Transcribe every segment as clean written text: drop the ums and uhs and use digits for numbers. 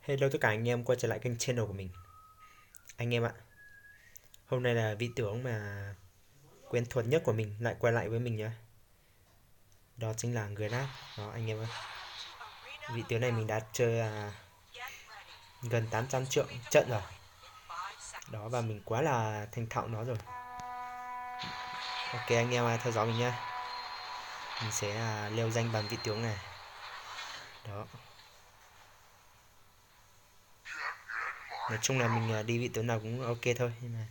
Hello tất cả anh em quay trở lại kênh channel của mình. Anh em ạ, hôm nay là vị tướng mà quen thuộc nhất của mình lại quay lại với mình nhá. Đó chính là Grab. Đó anh em ơi. Vị tướng này mình đã chơi gần 800 triệu trận rồi. Đó và mình quá là thành thạo nó rồi. Ok anh em theo dõi mình nhá. Mình sẽ leo danh bằng vị tướng này. Đó. Nói chung là mình đi vị tướng nào cũng ok thôi, nhưng mà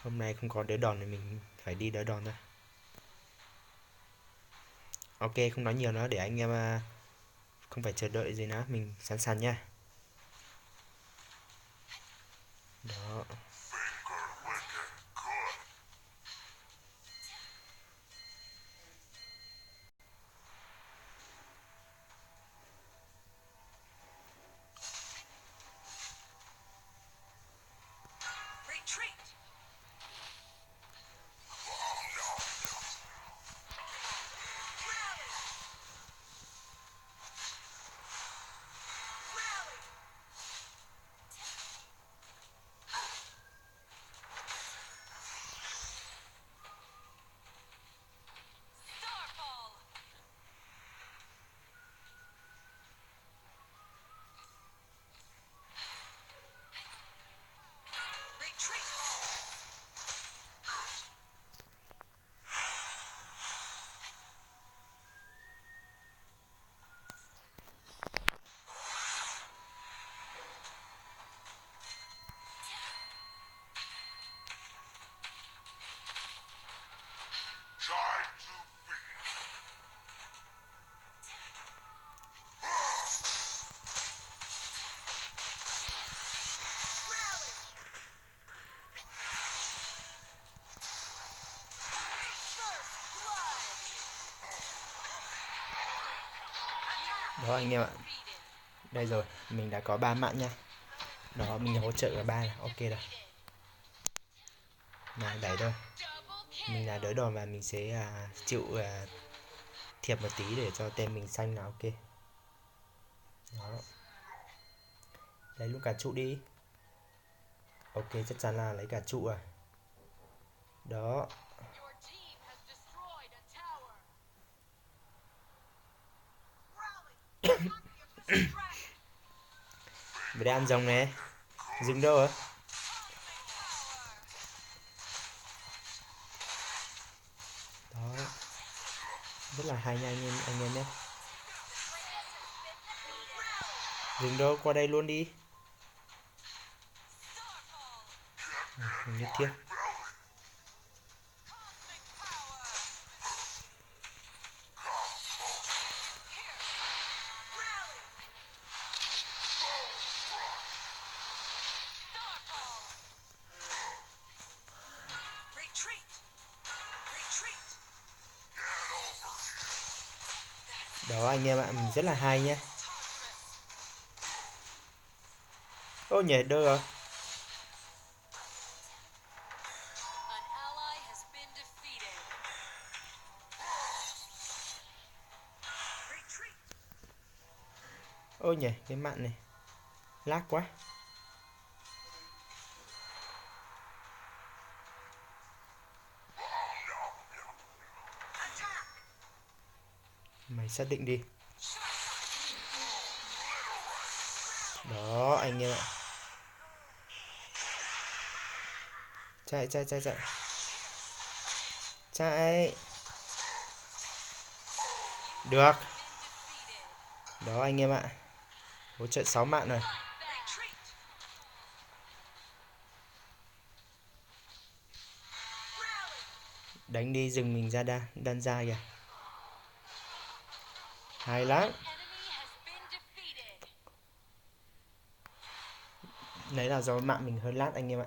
hôm nay không có đỡ đòn thì mình phải đi đỡ đòn thôi. Ok, không nói nhiều nữa để anh em không phải chờ đợi gì nữa, mình sẵn sàng nha. Đó. Đó anh em ạ. Đây rồi, mình đã có 3 mạng nha. Đó, mình hỗ trợ ở 3 là ok rồi. Nào đẩy thôi. Mình là đỡ đòn và mình sẽ chịu thiệp một tí để cho tên mình xanh là ok. Đó. Lấy luôn cả trụ đi. Ok, chắc chắn là lấy cả trụ à. Đó. Về đây ăn rồng này. Dừng đâu à? Đó. Rất là hay nha anh em nhé. Dừng đâu, qua đây luôn đi. Nhất thiết. Đó anh em ạ, mình rất là hay nhé. Ô nhảy đơ rồi. Ôi nhỉ, cái mạng này lag quá. Mày xác định đi. Đó anh em ạ. Chạy chạy chạy chạy. Chạy. Được. Đó anh em ạ. Hỗ trợ 6 mạng rồi. Đánh đi, dừng mình ra đan ra kìa. Hay lắm. Đấy là do mạng mình hơi lát anh em ạ.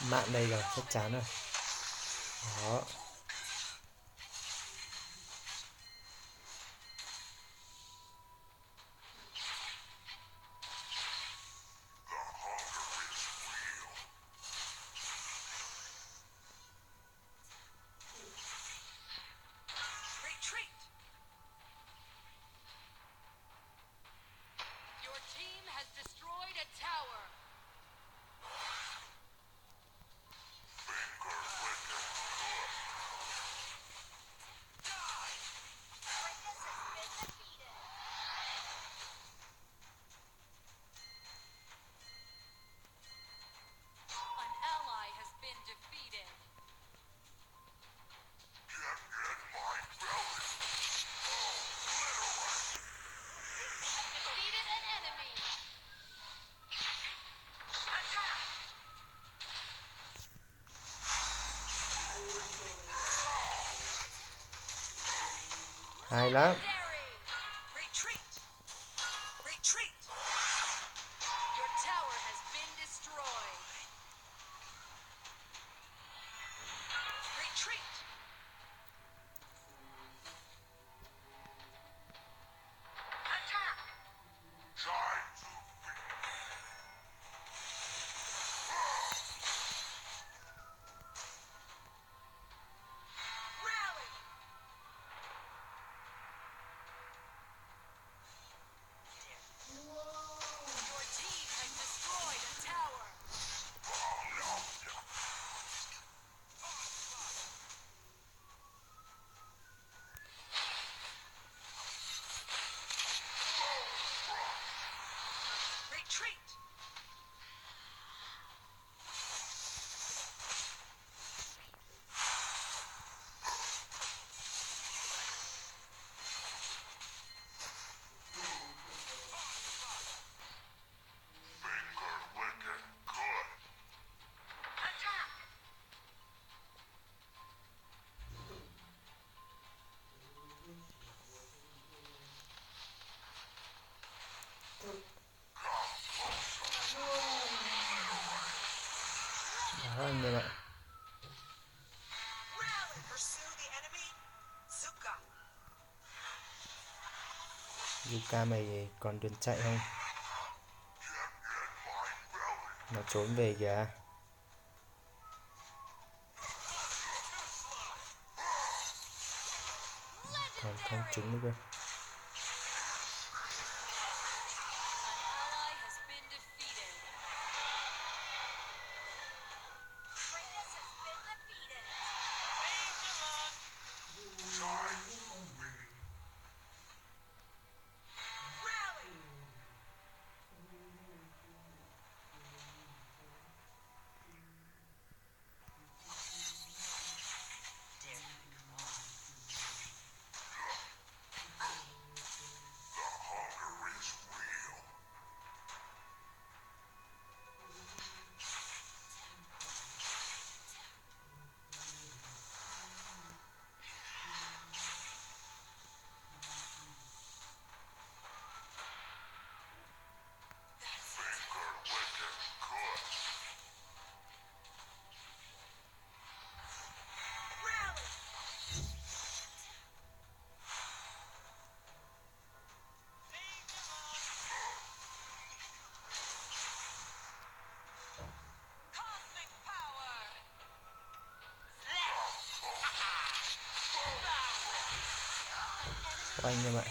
Mạng đây rồi, chắc chắn rồi. Đó. Hay lắm. Đó anh em ạ. Yuka mày còn đường chạy không? Nó trốn về kìa. Còn không trúng nữa cơ. Anh em ạ.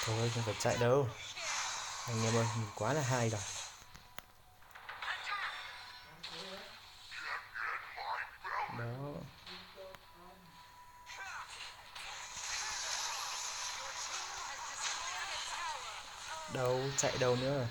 Thôi không phải chạy đâu. Anh em ơi, mình quá là hay rồi. Đó. Đâu, chạy đâu nữa.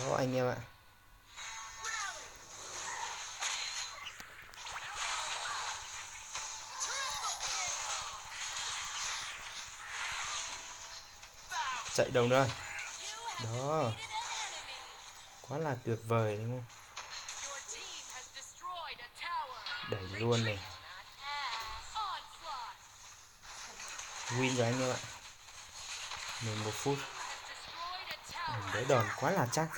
Đó anh em ạ. Chạy đâu nữa. Đó. Quá là tuyệt vời đúng không? Đẩy luôn này. Win rồi anh em ạ. 11 phút. Mình đỡ đòn quá là chắc.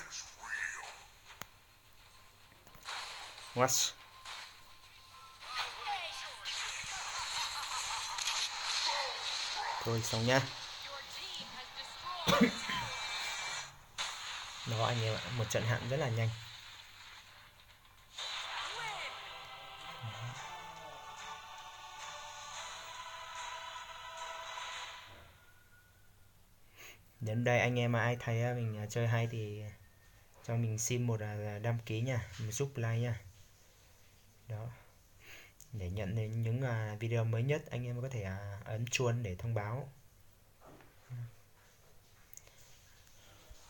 Watch. Thôi xong nhá. Đó anh em ạ, một trận hạng rất là nhanh. Đến đây anh em mà ai thấy mình chơi hay thì cho mình xin một đăng ký nha, một giúp like nha. Đó. Để nhận đến những video mới nhất anh em có thể ấn chuông để thông báo.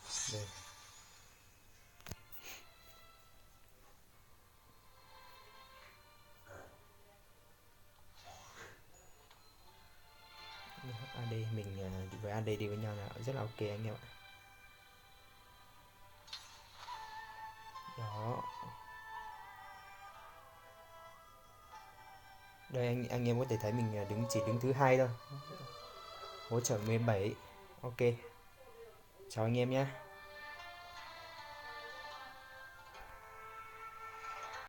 Rồi. AD mình với AD đi với nhau là rất là ok anh em ạ. Đó. Đây anh em có thể thấy mình chỉ đứng thứ hai thôi. Hỗ trợ 17. Ok. Chào anh em nhé.